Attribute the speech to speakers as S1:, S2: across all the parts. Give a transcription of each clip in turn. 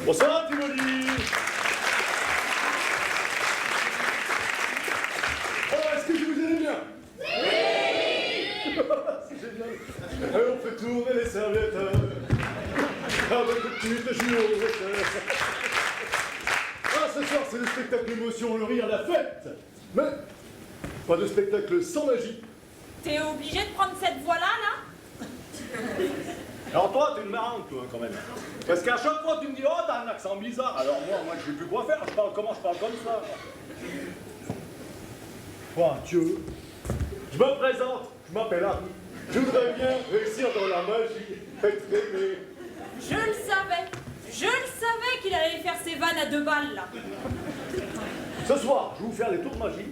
S1: Bonsoir, Tivoli. Oh, est-ce que vous allez bien? Oui. C'est génial. Alors, on fait tourner les serviettes avec le petit jumeau. Ah, ce soir, c'est le spectacle émotion, le rire, la fête. Mais pas de spectacle sans magie.
S2: T'es obligé de prendre cette voie-là, là?
S1: Alors toi, t'es une marrante, toi, quand même. Parce qu'à chaque fois, tu me dis, oh, t'as un accent bizarre. Alors moi, je sais plus quoi faire. Je parle comment? Je parle comme ça. Oh, Dieu. Je me présente. Je m'appelle Harry. Je voudrais bien réussir dans la magie. Être aimé.
S2: Je le savais qu'il allait faire ses vannes à 2 balles, là.
S1: Ce soir, je vais vous faire les tours de magie.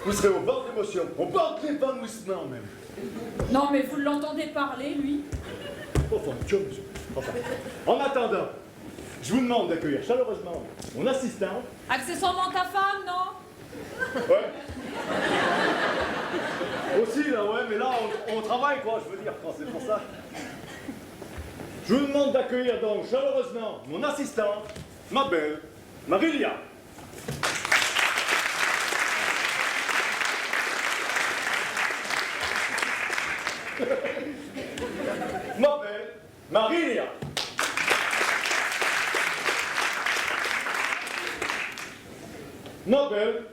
S1: Vous serez au bord d'émotion. Au bord de l'épanouissement, même.
S2: Non, mais vous l'entendez parler, lui?
S1: Enfin, Dieu, monsieur. Enfin, en attendant, je vous demande d'accueillir chaleureusement mon assistante.
S2: Accessoirement ta femme, non?
S1: Ouais. Aussi, là, ouais, mais là, on travaille, quoi, je veux dire, quand c'est pour ça. Je vous demande d'accueillir donc chaleureusement mon assistante, ma belle, Marilia. Ma belle, Marilia. Ma belle,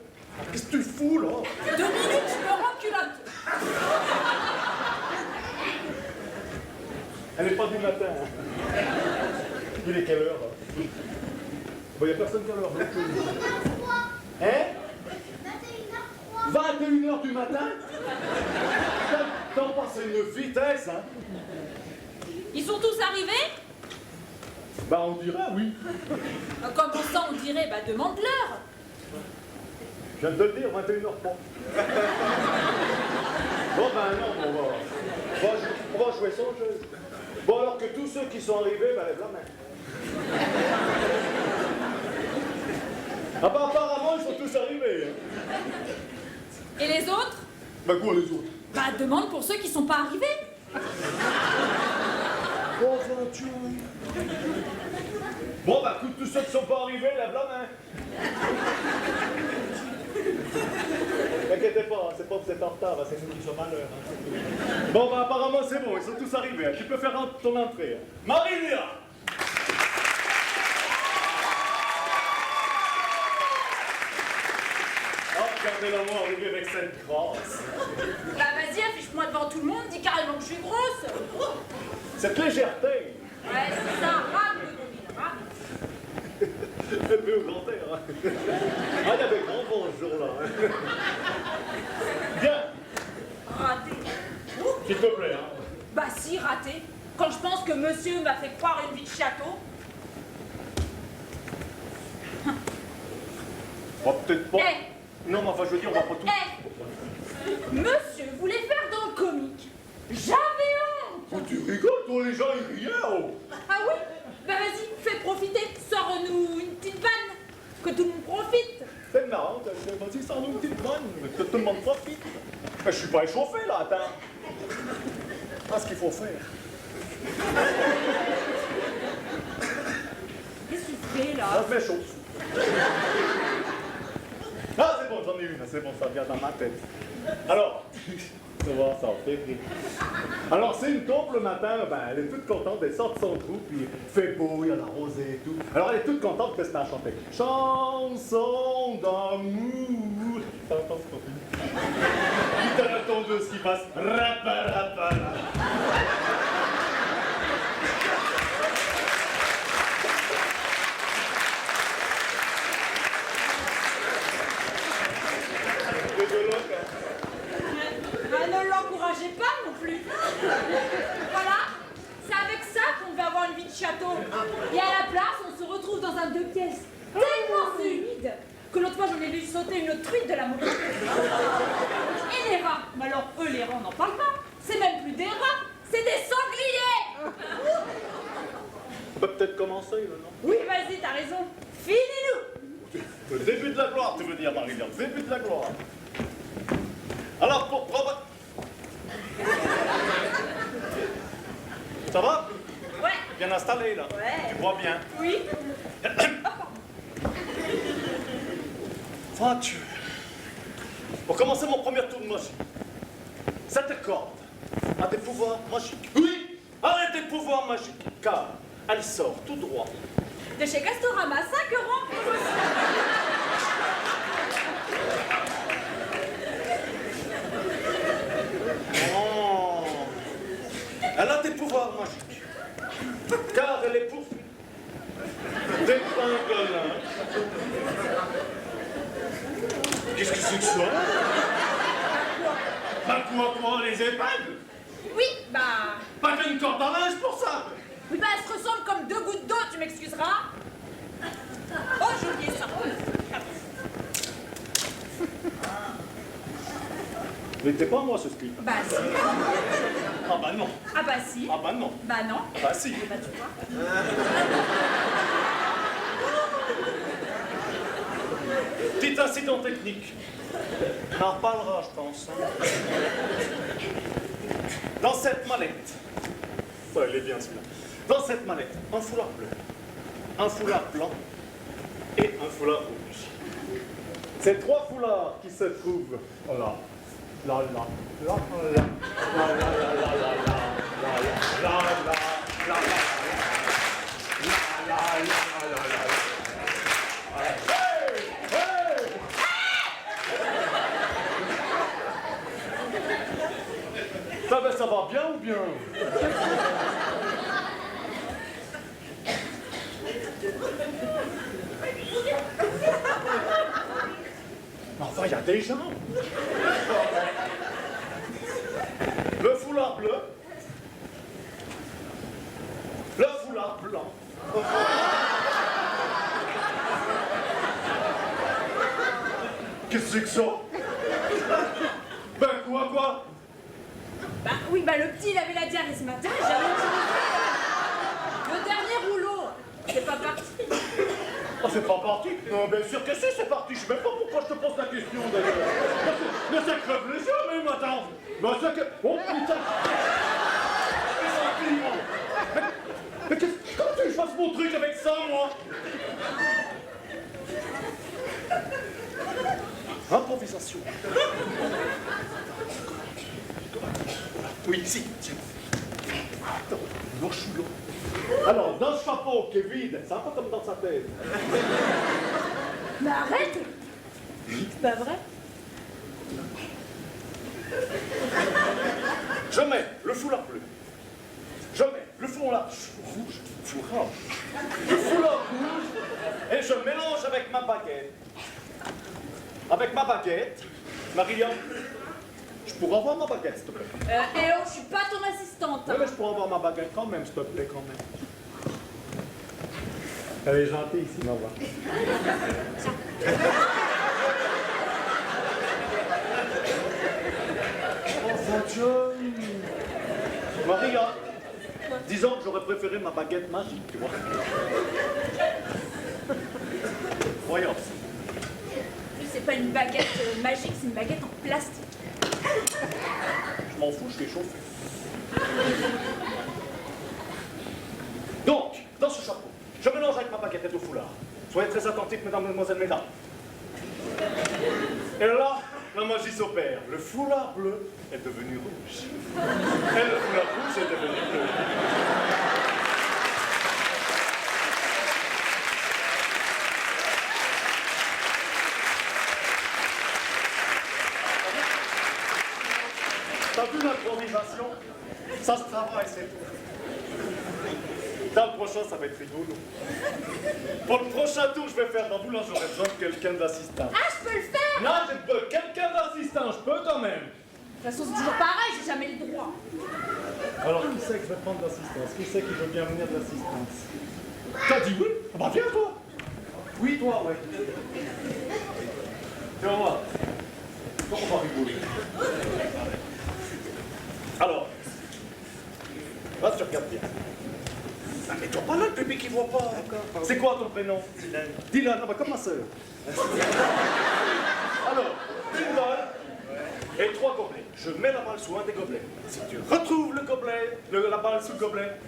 S1: qu'est-ce que tu fous, là?
S2: 2 minutes, je me rends culotte.
S1: Elle n'est pas du matin. Hein. Il est quelle heure, là? Bon, il n'y a personne qui a l'heure. Hein? 21h du matin? T'en passes une vitesse, hein?
S2: Ils sont tous arrivés?
S1: Bah, on dirait, oui.
S2: Comment ça, on dirait? Bah, demande-leur.
S1: Je viens de te le dire, 21h pas. Bon, ben non, on va jouer sans jeu. Bon, alors que tous ceux qui sont arrivés, ben, lève la main. Ah bah, apparemment, ils sont tous arrivés. Hein.
S2: Et les autres?
S1: Bah, quoi, les autres?
S2: Bah, demande pour ceux qui sont pas arrivés.
S1: Bon, Dieu. Bon, bah, écoute, tous ceux qui sont pas arrivés, lève la main. T'inquiètez pas, c'est pas que vous êtes en retard, c'est nous qui sommes à l'heure. Hein. Bon, bah, apparemment, c'est bon, ils sont tous arrivés. Hein. Tu peux faire ton entrée. Hein. Marilia! Oh, regardez-la moi arriver avec cette grâce.
S2: Bah, vas-y, affiche-moi devant tout le monde, dis carrément que je suis grosse.
S1: Cette légèreté.
S2: Ouais, c'est ça, rame, le rame.
S1: Elle met au grand air. Hein. Ah, il y avait grand vent ce jour-là. Hein. Bien.
S2: Raté.
S1: S'il te plaît. Hein.
S2: Bah si, raté. Quand je pense que monsieur m'a fait croire une vie de château.
S1: On va peut-être pas...
S2: Hey.
S1: Non, mais enfin, je veux dire, on va pas tout...
S2: Monsieur voulait faire dans le comique. J'avais honte.
S1: Oh, tu rigoles, toi, les gens, ils riaient, oh.
S2: Ah oui? Bah vas-y, fais profiter. Sors-nous une petite vanne. Que tout le monde profite.
S1: C'est marrant, vas-y, sors-nous une petite vanne. Que tout le monde profite. Mais je suis pas échauffé, là, attends. Ah, ce qu'il faut faire.
S2: Qu'est-ce que tu fais, là?
S1: Ça fait chaud. Ah, c'est bon, j'en ai une, c'est bon, ça vient dans ma tête. Alors, tu vois, ça en fait rire. Alors, c'est une taupe le matin, ben, elle est toute contente, elle sort de son trou, puis il fait beau, il y a la rosée et tout. Alors, elle est toute contente qu'elle se met à chanter. Chanson d'amour. T'entends ce qu'on fait? Puis t'as la tondeuse qui passe. Rapa, rapa, rapa.
S2: Ne l'encouragez pas non plus. Voilà, c'est avec ça qu'on va avoir une vie de château. Et à la place, on se retrouve dans un 2 pièces tellement humide que l'autre fois j'en ai vu sauter une truite de la montagne. Et les rats, mais alors eux les rats on n'en parle pas. C'est même plus des rats, c'est des sangliers.
S1: On peut peut-être commencer, là, non?
S2: Oui, vas-y, t'as raison. Finis-nous.
S1: Le début de la gloire, tu veux dire, Marie-Laure. Le début de la gloire. Alors, pour prendre... Ça va?
S2: Ouais.
S1: bien installé, là.
S2: Ouais.
S1: Tu bois bien.
S2: Oui.
S1: Vois-tu, pour commencer mon premier tour de magie, cette corde a des pouvoirs magiques. Oui, elle a des pouvoirs magiques, car elle sort tout droit.
S2: De chez Castorama, 5 €.
S1: Oh. Elle a des pouvoirs magiques, car elle est poursuivie des pingolins. Qu'est-ce que c'est que ça? Bah quoi, les épingles?
S2: Oui, bah...
S1: Pas qu'une corde à linge pour ça.
S2: Oui, bah elles se ressemblent comme 2 gouttes d'eau, tu m'excuseras. Oh, j'ai oublié ça.
S1: Mais t'es pas moi ce script.
S2: Bah si.
S1: Ah bah non.
S2: Ah bah si.
S1: Ah bah non.
S2: Bah non.
S1: Bah si.
S2: Bah tu vois.
S1: Petit incident technique. On en reparlera, je pense. Hein. Dans cette mallette. Ouais, il est bien celui-là. Dans cette mallette, un foulard bleu, un foulard blanc et un foulard rouge. Ces 3 foulards qui se trouvent là. La la la la la la la la la la la la. Ça va bien ou bien? Enfin, il y a des gens. Le foulard bleu. Le foulard blanc. Qu'est-ce que c'est que ça? Ben quoi?
S2: Bah oui, bah le petit, il avait la diarrhée ce matin, j'ai jamais utilisé. Le dernier rouleau, c'est pas parti.
S1: Oh, c'est pas parti? Non, bien sûr que si, c'est parti. Je sais même pas pourquoi je te pose la question, d'ailleurs. Mais c'est crève les yeux, même, attends. Mais c'est que... Oh, putain. Mais qu'est-ce... Comment tu veux que je fasse mon truc avec ça, moi? Improvisation. Oui, si, tiens. Attends, l'eau chou. Alors, dans ce chapeau qui est vide, c'est un peu comme dans sa tête.
S2: Mais arrête! C'est pas vrai?
S1: Je mets le foulard bleu. Je mets le foulard rouge. Le foulard rouge. Et je mélange avec ma baguette. Avec ma baguette. Maria, je pourrais avoir ma baguette, s'il te plaît.
S2: Eh oh, je suis pas ton assistante.
S1: Oui, mais je pourrais avoir ma baguette quand même, s'il te plaît, quand même. Elle est gentille ici, ma voix. Oh, Maria, disons que j'aurais préféré ma baguette magique, tu vois. Voyons.
S2: Lui, c'est pas une baguette magique, c'est une baguette en plastique.
S1: Je m'en fous, je suis chauffé. Donc, dans ce chapeau, je mélange avec ma baguette de foulard. Soyez très attentifs, mesdames, mesdemoiselles, mesdames. Et là, la magie s'opère. Le foulard bleu est devenu rouge. Et le foulard rouge est devenu bleu. T'as vu l'improvisation? Ça se travaille, c'est tout. Dans le prochain, ça va être rigolo. Pour le prochain tour, je vais faire dans vous, là, j'aurais besoin de quelqu'un d'assistant.
S2: Ah, je peux le faire!
S1: Non, je peux. Quelqu'un d'assistant, je peux quand même.
S2: De toute façon, c'est toujours pareil, j'ai jamais le droit.
S1: Alors, qui c'est que je vais prendre l'assistance? Qui c'est qui veut bien venir de l'assistance? T'as dit oui? Ah bah viens, toi. Oui, toi, ouais. Viens voir. On va rigoler. Alors, là, tu regardes bien. Ah, mais toi pas là, le bébé qui voit pas. C'est quoi ton prénom? Dylan. Dylan, ah bah comme ma sœur. Alors, une balle et 3 gobelets. Je mets la balle sous un des gobelets. Si tu retrouves le gobelet, la balle sous le gobelet,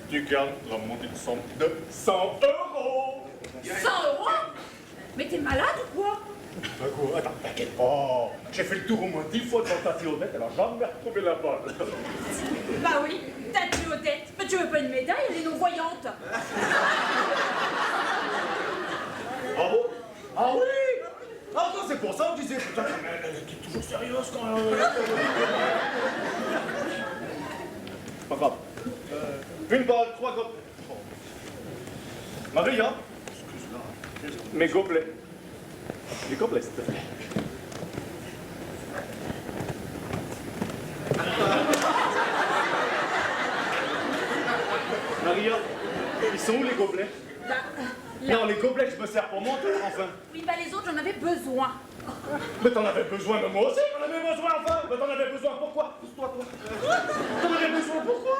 S1: tu gagnes la maudite somme de 100 euros.
S2: 100 euros? Mais t'es malade ou quoi?
S1: Attends, t'inquiète pas. J'ai fait le tour au moins 10 fois devant ta Théodette, elle a jamais retrouvé la balle.
S2: Bah oui, ta Théodette. Mais tu veux pas une médaille, elle est non-voyante.
S1: Ah bon? Ah oui! Ah non, c'est pour ça que je disais, putain, elle est toujours sérieuse quand même. Pas grave. Une balle, 3 gobelets. Maria, mes gobelets. Les gobelets, s'il te plaît. Maria, ils sont où les gobelets?
S2: Là.
S1: Non, les gobelets, je me sers pour moi, enfin.
S2: Oui, bah les autres, j'en avais besoin.
S1: Mais t'en avais besoin, mais moi aussi, j'en avais besoin, enfin. Mais t'en avais besoin, pourquoi? Pousse-toi, toi. T'en avais besoin, pourquoi?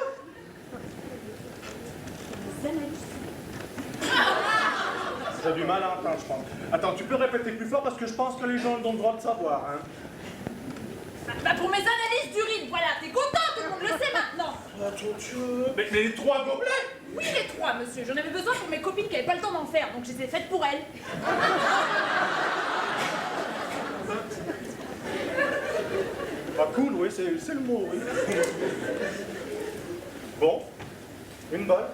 S2: Les analyses.
S1: T'as du mal à entendre, je pense. Attends, tu peux répéter plus fort parce que je pense que les gens ont le droit de savoir, hein.
S2: Bah pour mes analyses d'urine, voilà, t'es content, tout le monde le sait maintenant.
S1: Mais les 3 gobelets?
S2: Oui, les 3, monsieur. J'en avais besoin pour mes copines qui n'avaient pas le temps d'en faire, donc je les ai faites pour elles.
S1: Ah cool, oui, c'est le mot, oui. Bon, une balle.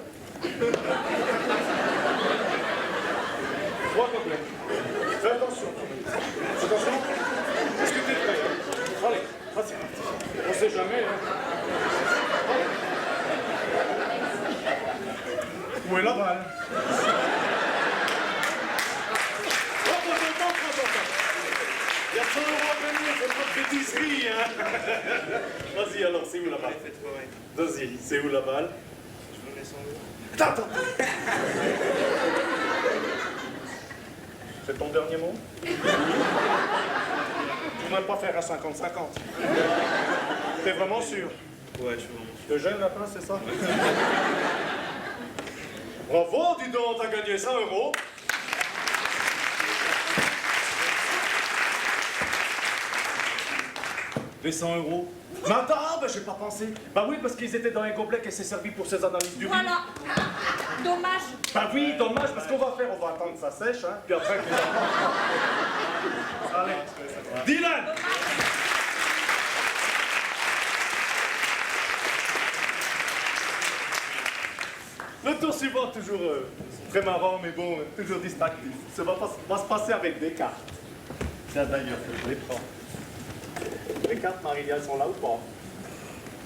S1: 3 gobelets. Fais attention. Attention. Est-ce que t'es prêt, hein? Allez, vas-y. On sait jamais, hein. Allez. Où est la balle? Il y a 100 euros à gagner, c'est pas de bêtiserie, hein. Vas-y alors, c'est où la balle? Vas-y, c'est où la balle? Je vous mets 100 euros. Attends. C'est ton dernier mot? Tu ne veux pas faire à 50-50? T'es vraiment sûr?
S3: Ouais, je suis vraiment sûr.
S1: Te gêne la place, c'est ça? Bravo, dis donc, t'as gagné 100 euros. Les 100 euros. Mais attends, ben j'ai pas pensé. Bah oui, parce qu'ils étaient dans un gobelet qui s'est servi pour ses analyses du riz.
S2: Voilà. Dommage.
S1: Bah oui, dommage, parce qu'on va faire, on va attendre que ça sèche, hein, puis après... Allez, Dylan! Le tour suivant, toujours très marrant, mais bon, toujours distractif. Ça va se passer avec des cartes. Tiens, d'ailleurs, je les prends. Les cartes, Marilia, elles sont là ou pas?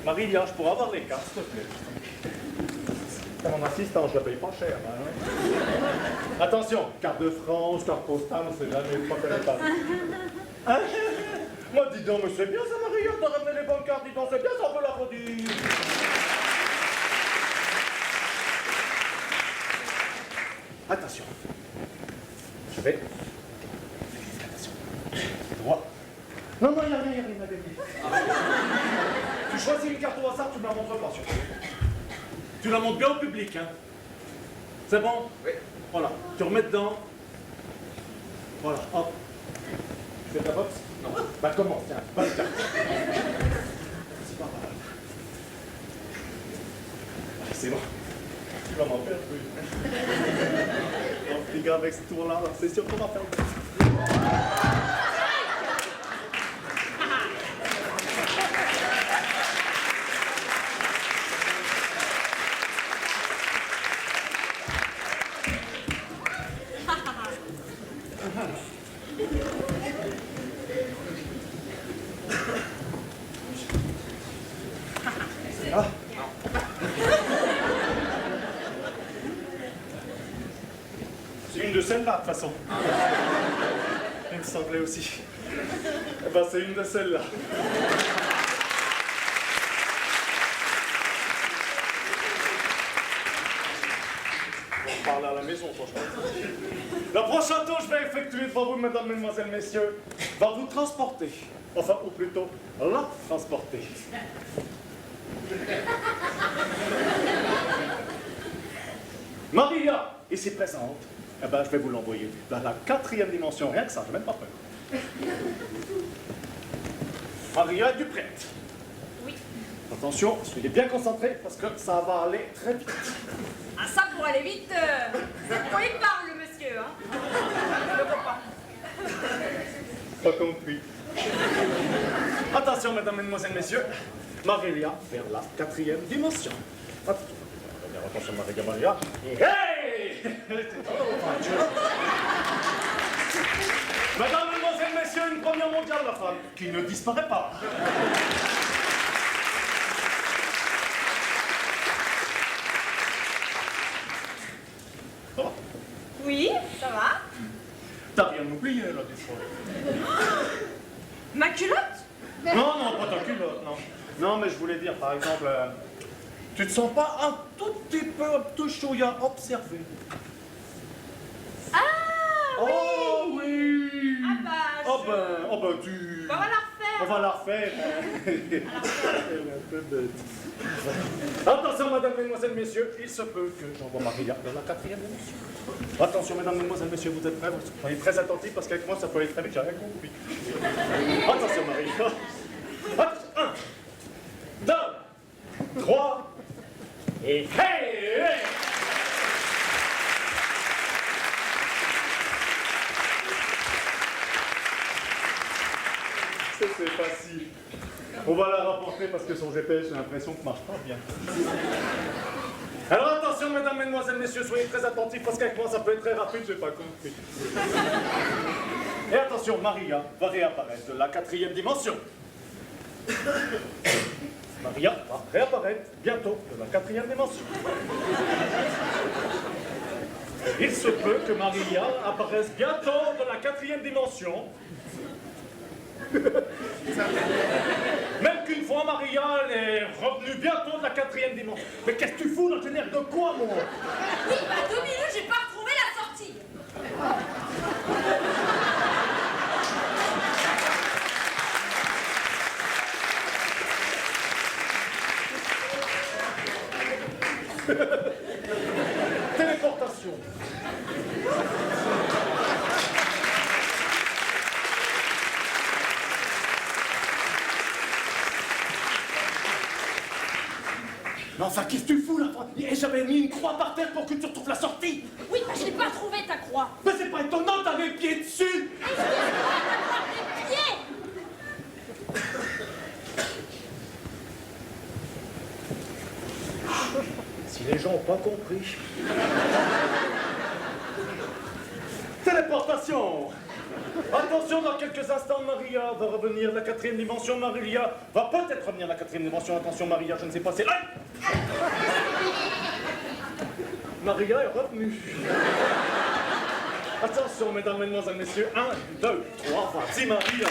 S1: Marilia, je pourrais avoir les cartes, s'il te plaît? C'est mon assistant, je la paye pas cher. Hein. Attention, carte de France, carte postale, on sait jamais, pas qu'elle est pas. Hein? Moi, dis donc, mais c'est bien ça, Marilia, t'as ramené les bonnes cartes, dis donc, c'est bien ça, on peut l'applaudir. Attention. Je vais. Attention. Droit. Non, il n'y a rien, Tu choisis une carte au hasard, tu me la montres pas, surtout. Tu la montres bien au public, hein. C'est bon?
S3: Oui.
S1: Voilà. Tu remets dedans. Voilà, hop. Tu fais ta boxe? Non. Bah commence, tiens, pas le carte. C'est pas mal. Allez, c'est bon. Tu vas m'en faire plus. Non, les gars, avec ce tour-là, c'est sûr qu'on va faire le best. C'est une de celles-là, de toute façon. Il me semblait aussi. Eh ben, c'est une de celles-là. On va parler à la maison, franchement. Le prochain tour, je vais effectuer devant vous, mesdames, mesdemoiselles, messieurs, va vous transporter. Enfin, ou plutôt, la transporter. Maria, ici présente, eh ben, je vais vous l'envoyer dans la 4e dimension, rien que ça, j'ai même pas peur. Maria, es-tu prête?
S2: Oui.
S1: On Attention, soyez bien concentrés parce que ça va aller très vite.
S2: Ah, ça, pour aller vite, c'est de quoi il parle, le monsieur, hein? Je le comprends.
S1: Pas compris. Attention, mesdames, mesdemoiselles, messieurs. Maria vers la 4e dimension. Attention, Maria. Hey! Mesdames, mesdemoiselles, messieurs, une première mondiale, la femme, qui ne disparaît pas. Oh,
S2: Oui, ça va?
S1: t'as rien oublié, là, des fois.
S2: Ma culotte?
S1: Non, non, pas ta culotte, non. Non, mais je voulais dire, par exemple, tu te sens pas un tout petit peu, un tout chouïa observé?
S2: Ah, oui!
S1: Oh, oui!
S2: Ah bah,
S1: Oh ben, tu...
S2: Bah, on va la refaire.
S1: On va la refaire. Elle est un peu bête. Attention, mesdames, mesdemoiselles, messieurs, il se peut que j'envoie Maria dans la 4e dimension. Attention, mesdames, mesdemoiselles, messieurs, vous êtes prêts? Soyez très attentifs parce qu'avec moi, ça peut aller très vite, j'ai rien compris. Attention, Maria. Attention, 1, 2, 3, et hey, hey! C'est facile. On va la rapporter parce que son GPS, j'ai l'impression que marche pas bien. Alors attention, mesdames, mesdemoiselles, messieurs, soyez très attentifs parce qu'avec moi, ça peut être très rapide, j'ai pas compris. Et attention, Maria va réapparaître de la 4e dimension. Maria va réapparaître bientôt de la 4e dimension. Il se peut que Maria apparaisse bientôt de la 4e dimension. Même qu'une fois, Maria, elle est revenue bientôt de la 4e dimension. Mais qu'est-ce que tu fous dans tes nerfs de quoi, moi?
S2: Oui, bah 2 minutes, j'ai pas retrouvé la sortie.
S1: Téléportation. Mais enfin, qu'est-ce que tu fous là? Et j'avais mis une croix par terre pour que tu retrouves la sortie.
S2: Oui, bah je l'ai pas trouvé ta croix.
S1: Mais c'est pas étonnant, t'avais le pied dessus.
S2: Pied.
S1: Si les gens n'ont pas compris. Téléportation. Attention, dans quelques instants, Maria va revenir de la 4e dimension. Maria va peut-être revenir de la 4e dimension. Attention, Maria, je ne sais pas, c'est là. Maria est revenue. Attention, mesdames, mesdemoiselles, messieurs. 1, 2, 3, voici Maria.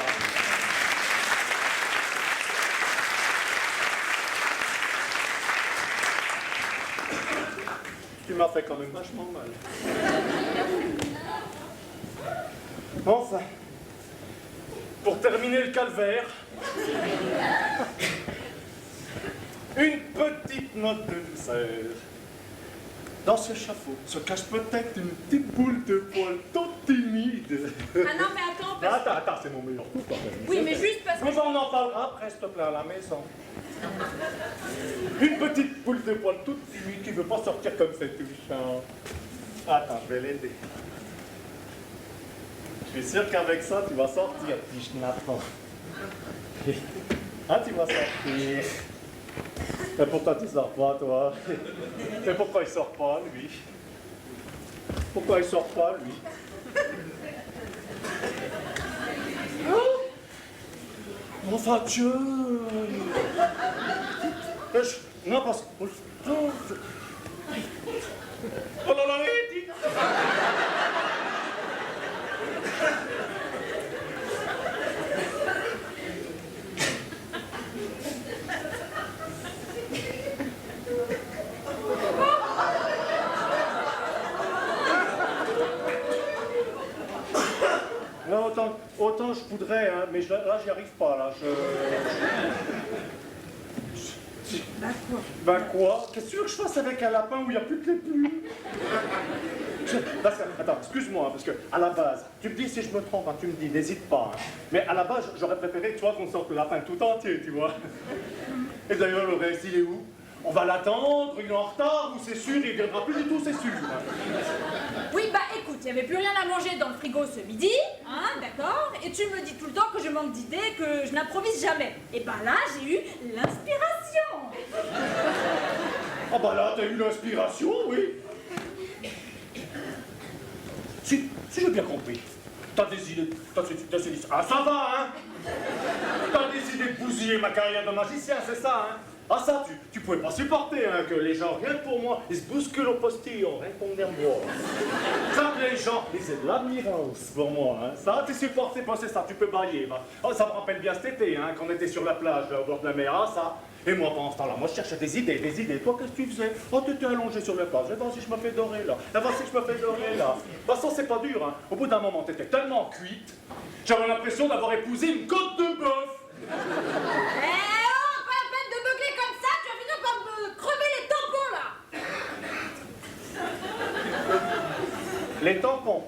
S1: Tu m'as fait quand même vachement mal. Enfin, pour terminer le calvaire, une petite note de douceur. Dans ce chapeau se cache peut-être une petite boule de poil toute timide.
S2: Ah non, mais attends, parce que...
S1: Attends, c'est mon meilleur coup quand même.
S2: Oui, mais juste parce que...
S1: Mais on en parlera après, s'il te plaît, à la maison. Une petite boule de poil toute timide qui veut pas sortir comme c'est touchant. Attends, je vais l'aider. Je suis sûr qu'avec ça, tu vas sortir, petit schnappant. Ah, tu vas sortir. Et pourtant, tu sors pas, toi. Et pourquoi il sort pas, lui? Pourquoi il sort pas, lui? Enfin, Dieu! Non, parce que... Oh là là, dis! Non, autant je voudrais, hein, mais là, j'y arrive pas, là. Ben quoi? Qu'est-ce que tu veux que je fasse avec un lapin où il n'y a plus que les plumes? Attends, excuse-moi, parce que à la base, tu me dis si je me trompe, hein, tu me dis, n'hésite pas. Hein. Mais à la base, j'aurais préféré, toi, qu'on sorte le lapin tout entier, tu vois. Et d'ailleurs, le reste, il est où? On va l'attendre, il est en retard, ou c'est sûr, il viendra plus du tout, c'est sûr.
S2: Oui, bah écoute, il n'y avait plus rien à manger dans le frigo ce midi, hein, d'accord? Et tu me dis tout le temps que je manque d'idées, que je n'improvise jamais. Et bah là, j'ai eu l'inspiration.
S1: Ah bah là, t'as eu l'inspiration, oui. Si j'ai bien compris, t'as des idées, ah ça va, hein? T'as décidé de bousiller ma carrière de magicien, c'est ça, hein? Ah ça, tu pouvais pas supporter, hein, que les gens, rien que pour moi, ils se bousculent au postillon, rien que pour venir me voir. Ça, que les gens, ils aient de l'admirance pour moi, hein. Ça, tu supportes pas, c'est ça, tu peux bailler, bah. Oh, ça me rappelle bien cet été, hein, quand on était sur la plage, au bord de la mer, ah ça. Et moi, pendant ce temps-là, moi, je cherchais des idées. Toi, qu'est-ce que tu faisais? Oh, tu étais allongé sur la plage. Vas-y, je me fais dorer, là. Vas-y, je me fais dorer, là. De toute façon, c'est pas dur, hein. Au bout d'un moment, t'étais tellement cuite, j'avais l'impression d'avoir épousé une côte de bœuf.
S2: Eh oh, pas la peine de meugler comme ça, tu vas finir par me crever les tampons, là.
S1: Les tampons.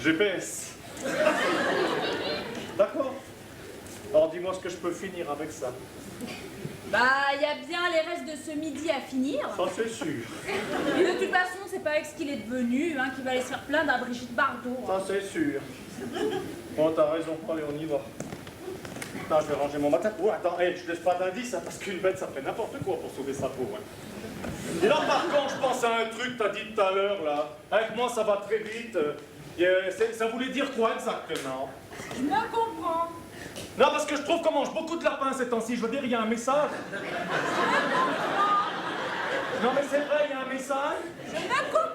S1: GPS. D'accord. Alors dis-moi ce que je peux finir avec ça.
S2: Bah, il y a bien les restes de ce midi à finir.
S1: Ça c'est sûr.
S2: Et de toute façon, c'est pas avec ce qu'il est devenu, hein, qu'il va aller se faire plaindre à Brigitte Bardot.
S1: Ça c'est sûr. Bon, t'as raison. Allez, on y va. Putain, je vais ranger mon matin. Oh, attends, hey, je laisse pas d'indice, hein, parce qu'une bête, ça fait n'importe quoi pour sauver sa peau. Hein. Et là, par contre, je pense à un truc que t'as dit tout à l'heure, là. Avec moi, ça va très vite. Ça voulait dire quoi exactement?
S2: Je me comprends.
S1: Non, parce que je trouve qu'on mange beaucoup de lapins ces temps-ci. Je veux dire, il y a un message. Non, mais c'est vrai, il y a un message.
S2: Je me comprends.